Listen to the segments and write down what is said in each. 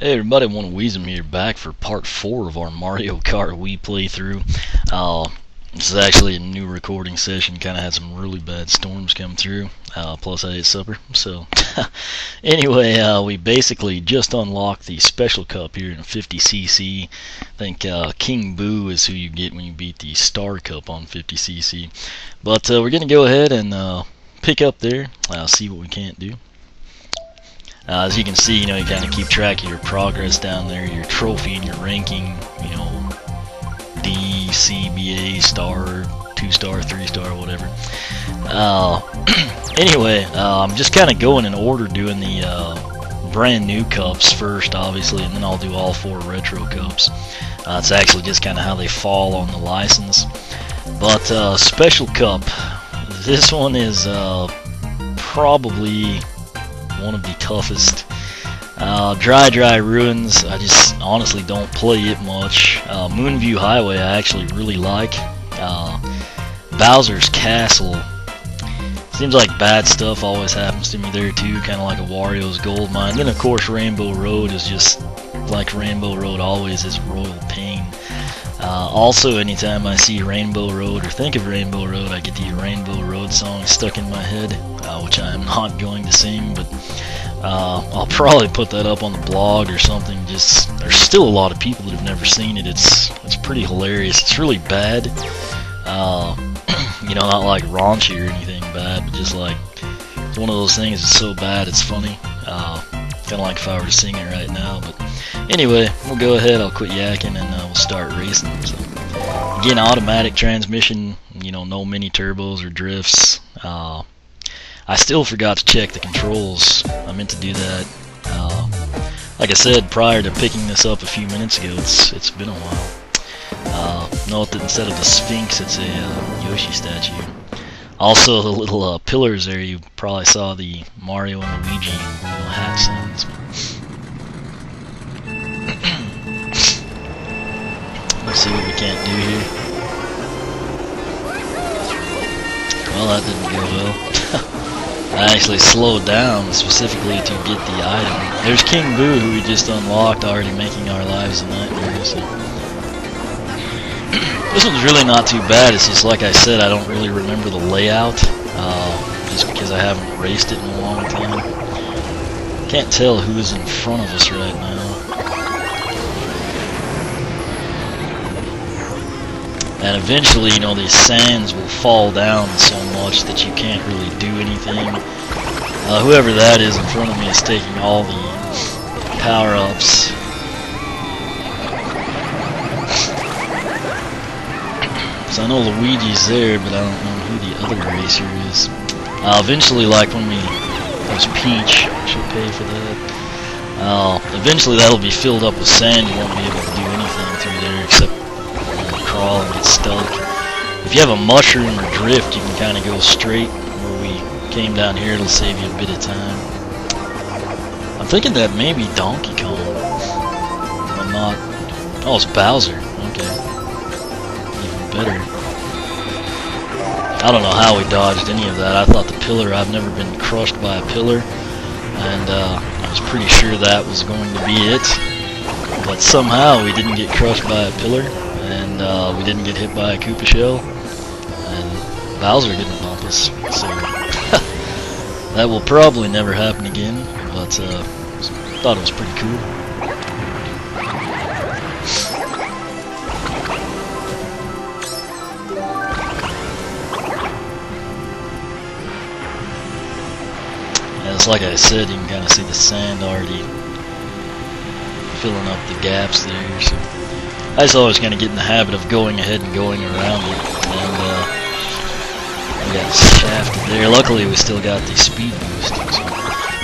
Hey everybody, I want to Weezem here back for part 4 of our Mario Kart Wii playthrough. This is actually a new recording session, kind of had some really bad storms come through, plus I ate supper, so anyway, we basically just unlocked the special cup here in a 50cc. I think King Boo is who you get when you beat the Star Cup on 50cc, but we're going to go ahead and pick up there, see what we can't do. As you can see, you kind of keep track of your progress down there, your trophy and your ranking, D, C, B, A, star, 2-star, 3-star, whatever. Anyway, I'm just kind of going in order, doing the brand new cups first, obviously, and then I'll do all 4 retro cups. It's actually just kind of how they fall on the license. But special cup, this one is probably one of the toughest. Dry Ruins, I just honestly don't play it much. Moonview Highway I actually really like. Bowser's Castle, seems like bad stuff always happens to me there too, kind of like a Wario's Gold Mine. Then of course Rainbow Road is just like Rainbow Road always is, royal pain. Also, anytime I see Rainbow Road or think of Rainbow Road, I get the Rainbow Road song stuck in my head, which I am not going to sing, but I'll probably put that up on the blog or something. Just there's still a lot of people that have never seen it. It's pretty hilarious. It's really bad, not like raunchy or anything bad, but just like it's one of those things that's so bad it's funny. Kind of like if I were to sing it right now, but anyway, we'll go ahead, I'll quit yakking, and we'll start racing. So, again, automatic transmission, no mini turbos or drifts. I still forgot to check the controls. I meant to do that. Like I said, prior to picking this up a few minutes ago, it's been a while. Note that instead of the Sphinx, it's a Yoshi statue. Also, the little pillars there, you probably saw the Mario and Luigi hat signs. Let's see what we can't do here. Well, that didn't go well. I actually slowed down specifically to get the item. There's King Boo, who we just unlocked, already making our lives a nightmare. So. This one's really not too bad. It's just like I said, I don't really remember the layout, just because I haven't raced it in a long time. Can't tell who is in front of us right now. And eventually, these sands will fall down so much that you can't really do anything. Whoever that is in front of me is taking all the power-ups. So I know Luigi's there, but I don't know who the other racer is. Eventually, like when there's Peach, she'll pay for that. Eventually that'll be filled up with sand, you won't be able to do anything through there except crawl and get stuck. If you have a mushroom or drift, you can kind of go straight where we came down here. It'll save you a bit of time. I'm thinking that maybe Donkey Kong. I'm not. Oh, it's Bowser. Okay. Even better. I don't know how we dodged any of that. I thought the pillar, I've never been crushed by a pillar, and I was pretty sure that was going to be it. But somehow we didn't get crushed by a pillar, and we didn't get hit by a Koopa shell, and Bowser didn't bump us. So that will probably never happen again, but thought it was pretty cool. And it's like I said, you can kind of see the sand already filling up the gaps there. So I just always kind of get in the habit of going ahead and going around it, and we got shafted there. Luckily, we still got the speed boost. So.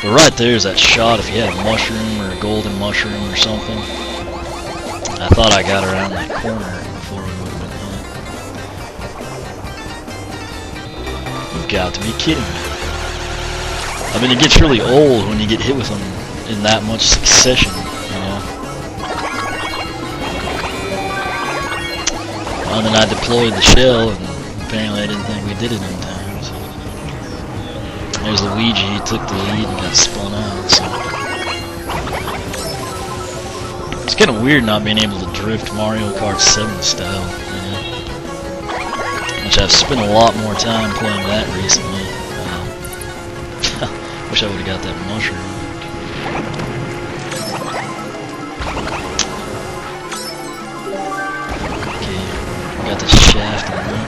But right there's that shot. If you had a mushroom or a golden mushroom or something, I thought I got around that corner before we would have been hit. You've got to be kidding me. I mean, it gets really old when you get hit with them in that much succession, And then I deployed the shell, and apparently I didn't think we did it in time. So. There's Luigi, he took the lead and got spun out. So. kind of weird not being able to drift Mario Kart 7 style, you know? Which I've spent a lot more time playing that recently. Wish I would have got that mushroom. Okay, got the shaft on there.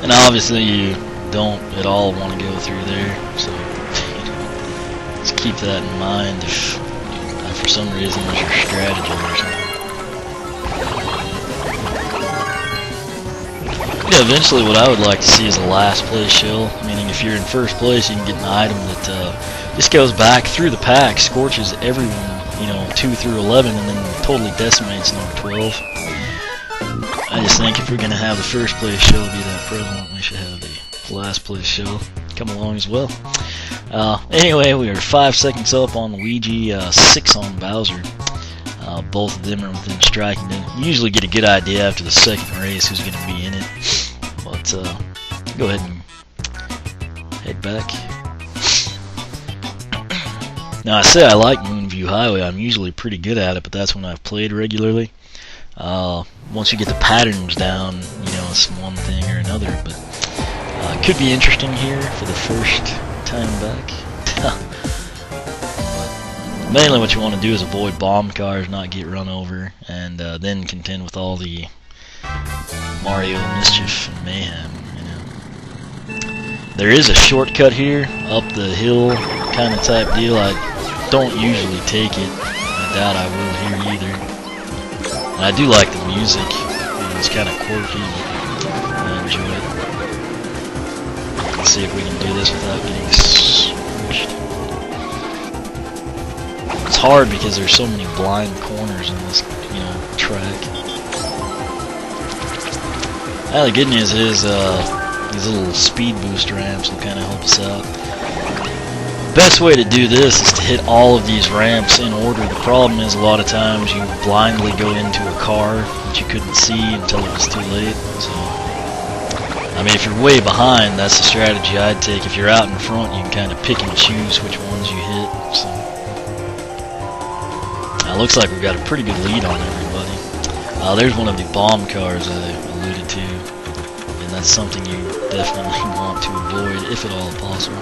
And obviously you don't at all want to go through there, so just keep that in mind if for some reason that's your strategy or something. Yeah, eventually what I would like to see is a last place shell, meaning if you're in first place you can get an item that just goes back through the pack, scorches everyone, you know, 2 through 11, and then totally decimates number 12. I just think if we're going to have the first place shell be that prevalent, we should have the last place shell come along as well. Anyway, we are 5 seconds up on Luigi, 6 on Bowser. Both of them are within striking distance. You usually get a good idea after the second race who's going to be in it. But go ahead and head back. Now I say I like Moonview Highway. I'm usually pretty good at it, but that's when I've played regularly. Once you get the patterns down, you know, it's one thing or another. But it could be interesting here for the first time back. Mainly what you want to do is avoid bomb cars, not get run over, and then contend with all the Mario mischief and mayhem, you know. There is a shortcut here, up the hill kind of type deal. I don't usually take it. I doubt I will here either. And I do like the music. You know, it's kind of quirky. I enjoy it. Let's see if we can do this without getting squished. It's hard because there's so many blind corners in this, you know, track. Now the good news is these little speed boost ramps will kind of help us out. Best way to do this is to hit all of these ramps in order. The problem is a lot of times you blindly go into a car that you couldn't see until it was too late. So, I mean, if you're way behind, that's the strategy I'd take. If you're out in front, you can kind of pick and choose which ones you hit. So. Looks like we've got a pretty good lead on everybody. There's one of the bomb cars I alluded to, and that's something you definitely want to avoid, if at all possible.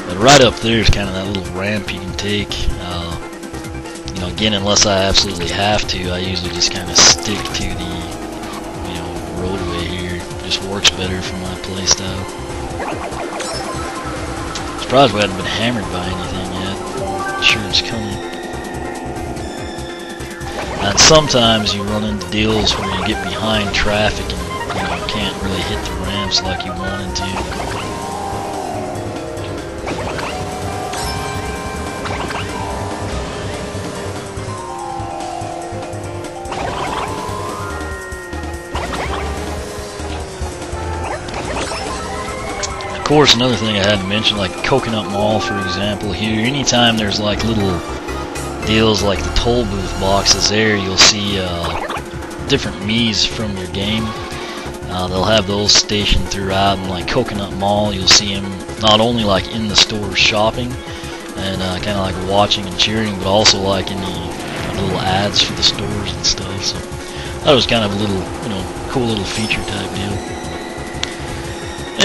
But right up there is kind of that little ramp you can take. You know, again, unless I absolutely have to, I usually just kind of stick to the, you know, roadway here. It just works better for my playstyle. Surprised we hadn't been hammered by anything yet. Sure it's coming. And sometimes you run into deals where you get behind traffic and, you know, can't really hit the ramps like you wanted to. Of course, another thing I hadn't mentioned, like Coconut Mall, for example, here, anytime there's like little deals like the toll booth boxes there, you'll see different Miis from your game. They'll have those stationed throughout, and like Coconut Mall, you'll see them not only like in the stores shopping and kind of like watching and cheering, but also like in the little ads for the stores and stuff. So that was kind of a little, you know, cool little feature type deal.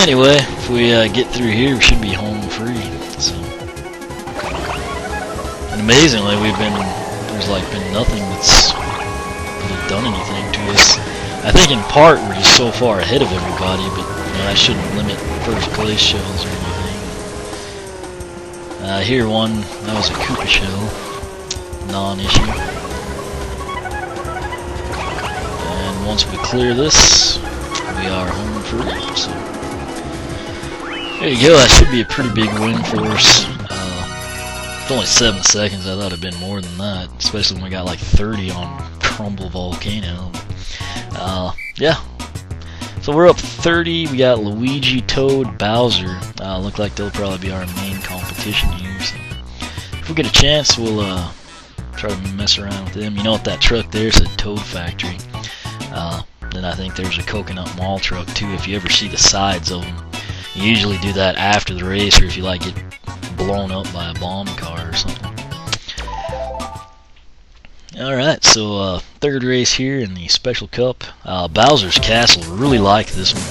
Anyway, if we get through here, we should be home free. So, and amazingly, there's like been nothing that's really done anything to us. I think in part we're just so far ahead of everybody, but you know, that shouldn't limit first place shells or anything. Here one, that was a Koopa shell, non-issue. And once we clear this, we are home free. So. There you go, that should be a pretty big win for us. It's only 7 seconds, I thought it'd been more than that, especially when we got like 30 on Crumble Volcano. Yeah. So we're up 30, we got Luigi, Toad, Bowser. Look like they'll probably be our main competition here. So if we get a chance, we'll try to mess around with them. You know what, that truck there said Toad Factory. Then I think there's a coconut mall truck too, if you ever see the sides of them. You usually do that after the race, or if you like get blown up by a bomb car or something. Alright, so third race here in the Special Cup. Bowser's Castle, really like this one.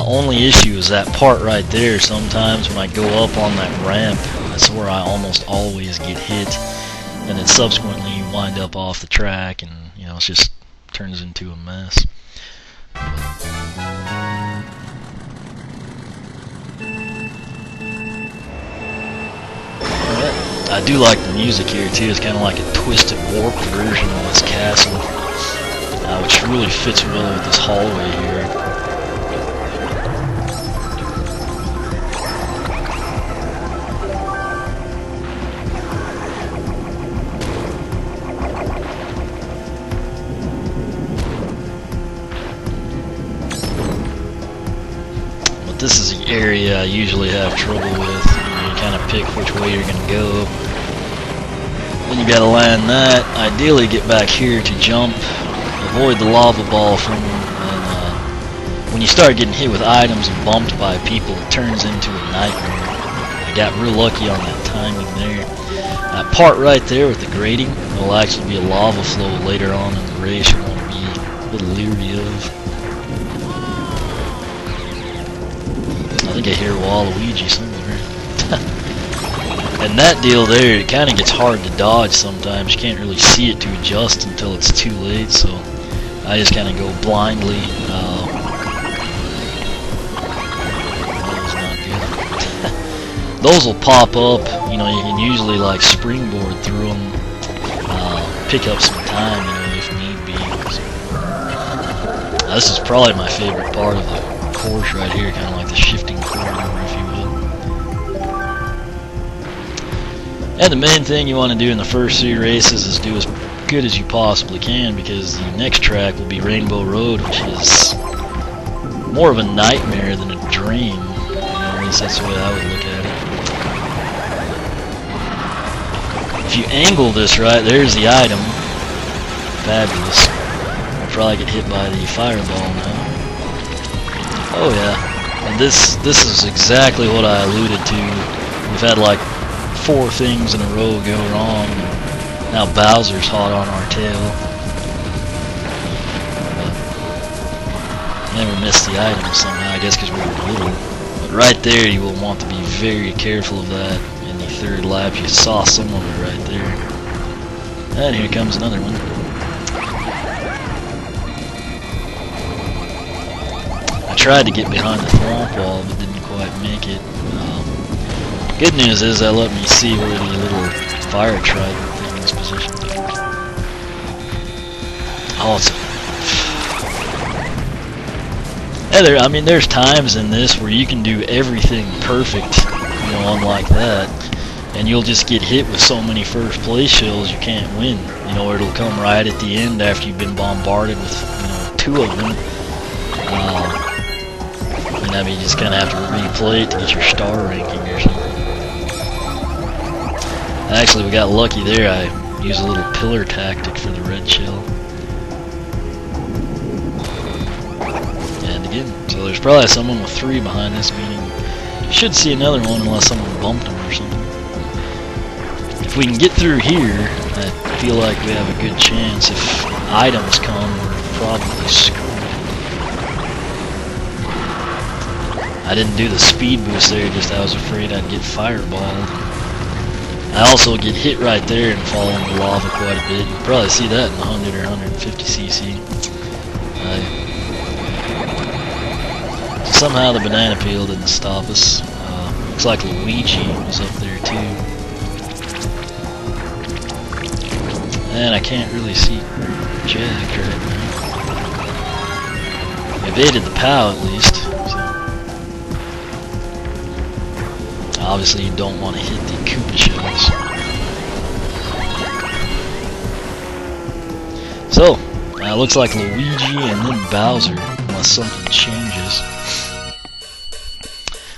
Only issue is that part right there. Sometimes when I go up on that ramp, that's where I almost always get hit, and then subsequently you wind up off the track, and you know, it just turns into a mess. I do like the music here too. It's kind of like a twisted, warped version of this castle, which really fits well with this hallway here. But this is the area I usually have trouble with. You kind of pick which way you're going to go. Then you got to land that. Ideally get back here to jump, avoid the lava ball from them, and when you start getting hit with items and bumped by people, it turns into a nightmare. I got real lucky on that timing there. That part right there with the grating will actually be a lava flow later on in the race you want to be a little leery of. I think I hear Waluigi somewhere. And that deal there, it kind of gets hard to dodge sometimes. You can't really see it to adjust until it's too late, so I just kind of go blindly. That was not good. Those will pop up. You know, you can usually like springboard through them, pick up some time, you know, if need be. So, this is probably my favorite part of the course right here, kind of like the shifting corridor, if you will. And the main thing you want to do in the first 3 races is do as good as you possibly can, because the next track will be Rainbow Road, which is more of a nightmare than a dream. You know, at least that's the way I would look at it. If you angle this right, there's the item. Fabulous. I'll probably get hit by the fireball now. Oh yeah. And this is exactly what I alluded to. We've had like 4 things in a row go wrong, and now Bowser's hot on our tail. Never missed the item somehow, I guess because we were little. But right there you will want to be very careful of that. In the 3rd lap you saw some of it right there. And here comes another one. I tried to get behind the thwomp wall but didn't quite make it. Good news is that let me see where the little fire trident thing is positioned. Oh, it's I mean, there's times in this where you can do everything perfect, you know, unlike that, and you'll just get hit with so many first place shells you can't win. You know, it'll come right at the end after you've been bombarded with, you know, 2 of them. And I mean, you just kind of have to replay it to get your star ranking or something. Actually, we got lucky there. I used a little pillar tactic for the red shell. And again, so there's probably someone with 3 behind this, meaning you should see another one unless someone bumped him or something. If we can get through here, I feel like we have a good chance. If items come, we're probably screwed. I didn't do the speed boost there, just I was afraid I'd get fireballed. I also get hit right there and fall in the lava quite a bit. You'll probably see that in 100 or 150 cc. Somehow the banana peel didn't stop us. Looks like Luigi was up there too. And I can't really see Jack right now. Evaded the POW at least. Obviously you don't want to hit the Koopa shells. So, looks like Luigi and then Bowser, unless something changes.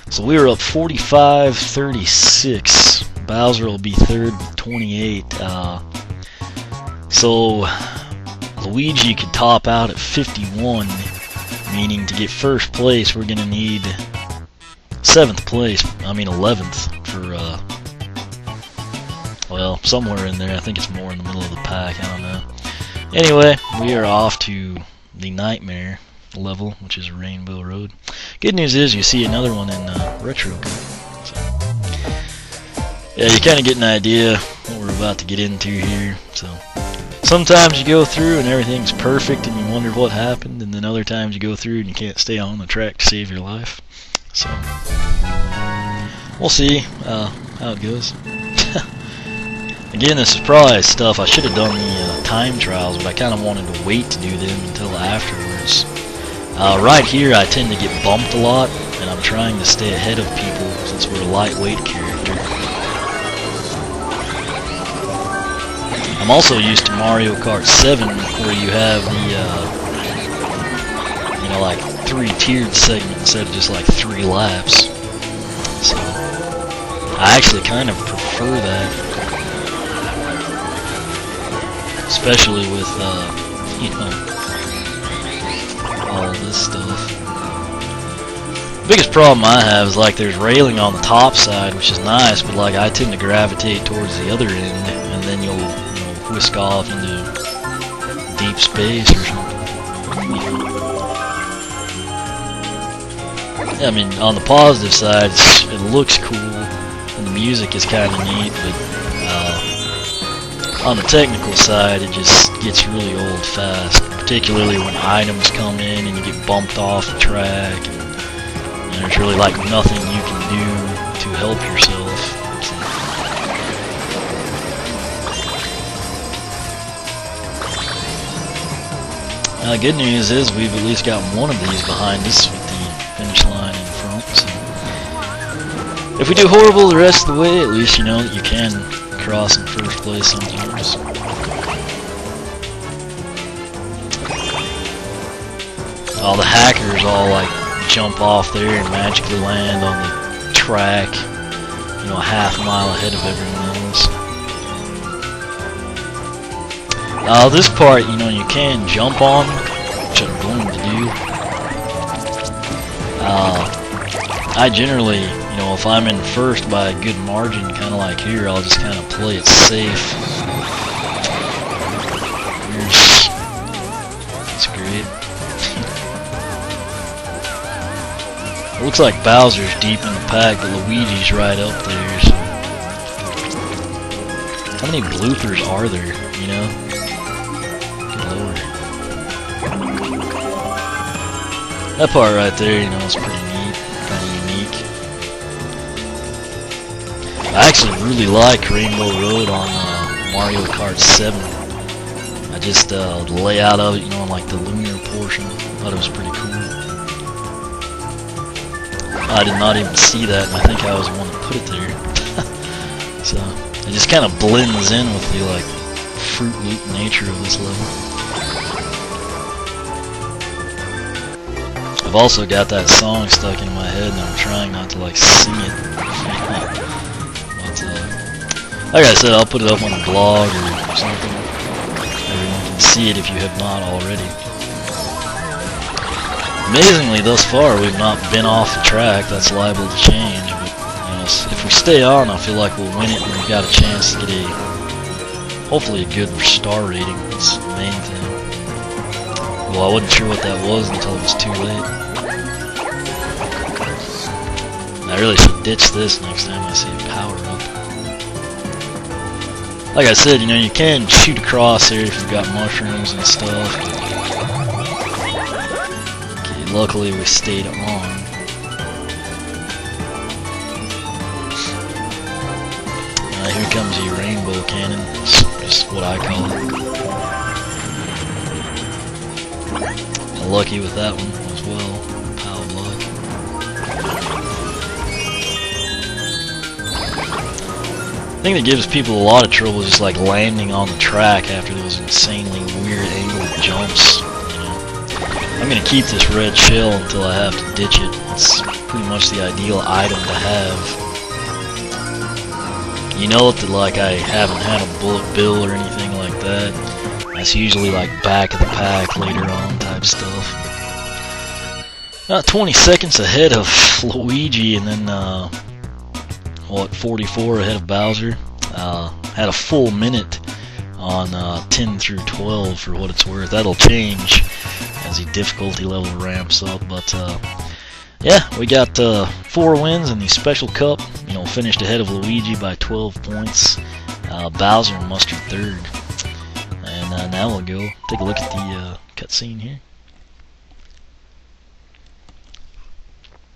So we were up 45-36. Bowser will be 3rd with 28. So Luigi could top out at 51, meaning to get first place we're gonna need 7th place, I mean 11th for well, somewhere in there. I think it's more in the middle of the pack, I don't know. Anyway, we are off to the Nightmare level, which is Rainbow Road. Good news is you see another one in Retro Code. So, yeah, you kind of get an idea what we're about to get into here. So sometimes you go through and everything's perfect and you wonder what happened, and then other times you go through and you can't stay on the track to save your life. So we'll see how it goes. Again, this is probably stuff I should have done the time trials, but I kind of wanted to wait to do them until afterwards. Right here I tend to get bumped a lot, and I'm trying to stay ahead of people since we're a lightweight character. I'm also used to Mario Kart 7, where you have the, you know, like 3 tiered segments instead of just like 3 laps. So I actually kind of prefer that, especially with, you know, all this stuff. The biggest problem I have is like there's railing on the top side, which is nice, but like I tend to gravitate towards the other end, and then you'll, you know, whisk off into deep space or something. I mean, on the positive side, it looks cool, and the music is kind of neat, but on the technical side, it just gets really old fast, particularly when items come in and you get bumped off the track, and there's really like nothing you can do to help yourself. Good news is we've at least got one of these behind us with the finish line in front, so if we do horrible the rest of the way, at least you know that you can cross in first place sometimes. All the hackers all like jump off there and magically land on the track, you know, a half mile ahead of everyone else. This part, you know, you can jump on, which I'm going to do. I generally, you know, if I'm in first by a good margin, kind of like here, I'll just kind of play it safe. That's great. It looks like Bowser's deep in the pack, but Luigi's right up there. So. How many bloopers are there, you know? Good lord. That part right there, you know, is pretty neat, kind of unique. I actually really like Rainbow Road on Mario Kart 7. I just, the layout of it, you know, on like the lunar portion, I thought it was pretty cool. I did not even see that, and I think I was the one that put it there. So, it just kind of blends in with the, like, Fruit Loop nature of this level. I've also got that song stuck in my head, and I'm trying not to, like, sing it. But, like I said, I'll put it up on the blog or something. Everyone can see it if you have not already. Amazingly, thus far, we've not been off the track. That's liable to change, but you know, if we stay on, I feel like we'll win it, and we've got a chance to get hopefully a good star rating. That's the main thing. Well, I wasn't sure what that was until it was too late. I really should ditch this next time I see a power up. Like I said, you know, you can shoot across here if you've got mushrooms and stuff, but luckily we stayed on. Here comes your rainbow cannon. It's just what I call it. Lucky with that one as well. Pile of luck. The thing that gives people a lot of trouble is just like landing on the track after those insanely weird angled jumps. I'm going to keep this red shell until I have to ditch it. It's pretty much the ideal item to have. You know that like I haven't had a bullet bill or anything like that. That's usually like back of the pack later on type stuff. 20 seconds ahead of Luigi, and then 44 ahead of Bowser. Had a full minute on 10 through 12 for what it's worth. That'll change as the difficulty level ramps up, but yeah, we got 4 wins in the Special Cup. You know, finished ahead of Luigi by 12 points. Bowser and Mustard third. And now we'll go take a look at the cutscene here.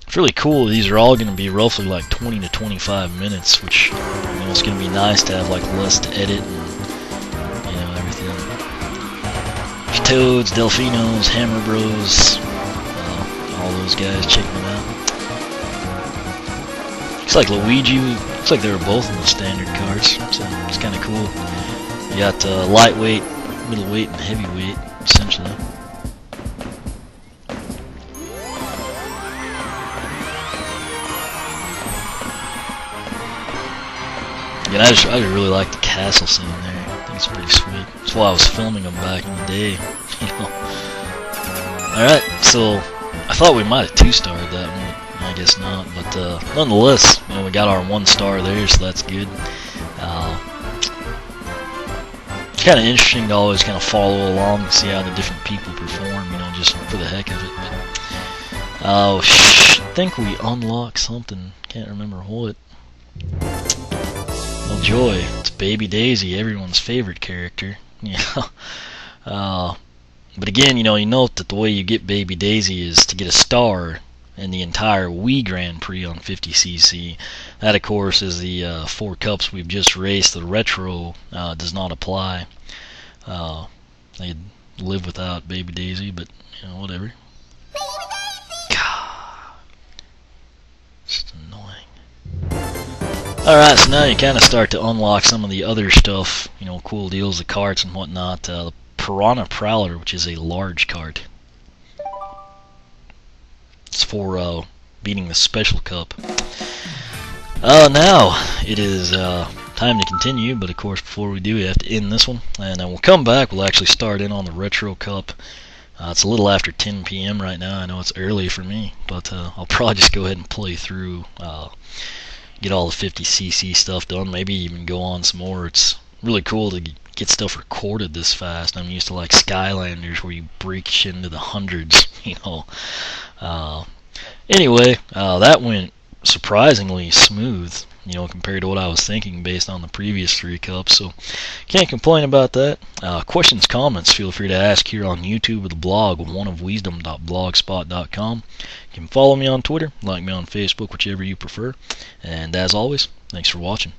It's really cool. These are all going to be roughly like 20 to 25 minutes, which, you know, it's going to be nice to have like less to edit and, you know, everything. There's Toads, Delfinos, Hammer Bros, all those guys. Check them out. Looks like Luigi. Looks like they were both in the standard cards, so it's kind of cool. You got lightweight, middleweight, and heavyweight, essentially. Yeah, I just really like the castle scene there. I think it's pretty sweet. That's why I was filming them back in the day. You know. All right, so I thought we might have 2-starred that one. I guess not, but nonetheless, you know, we got our 1 star there, so that's good. It's kind of interesting to always kind of follow along and see how the different people perform, you know, just for the heck of it. But, I think we unlocked something. Can't remember what. Oh joy, it's Baby Daisy, everyone's favorite character. Yeah. But again, you know, you note that the way you get Baby Daisy is to get a star in the entire Wii Grand Prix on 50cc. That, of course, is the 4 cups we've just raced. The retro does not apply. They'd live without Baby Daisy, but, you know, whatever. God. Just annoying. Alright, so now you kind of start to unlock some of the other stuff, you know, cool deals, the carts and whatnot. The Piranha Prowler, which is a large cart. It's for beating the Special Cup. Now it is time to continue, but of course before we do we have to end this one, and then we'll come back. We'll actually start in on the Retro Cup. It's a little after 10 p.m. right now. I know it's early for me, but I'll probably just go ahead and play through, get all the 50cc stuff done, maybe even go on some more. It's really cool to get stuff recorded this fast. I'm used to like Skylanders where you break into the hundreds, you know. Anyway, that went surprisingly smooth, you know, compared to what I was thinking based on the previous 3 cups, so can't complain about that. Questions, comments, feel free to ask here on YouTube or the blog, oneofwisdom.blogspot.com. You can follow me on Twitter, like me on Facebook, whichever you prefer, and as always, thanks for watching.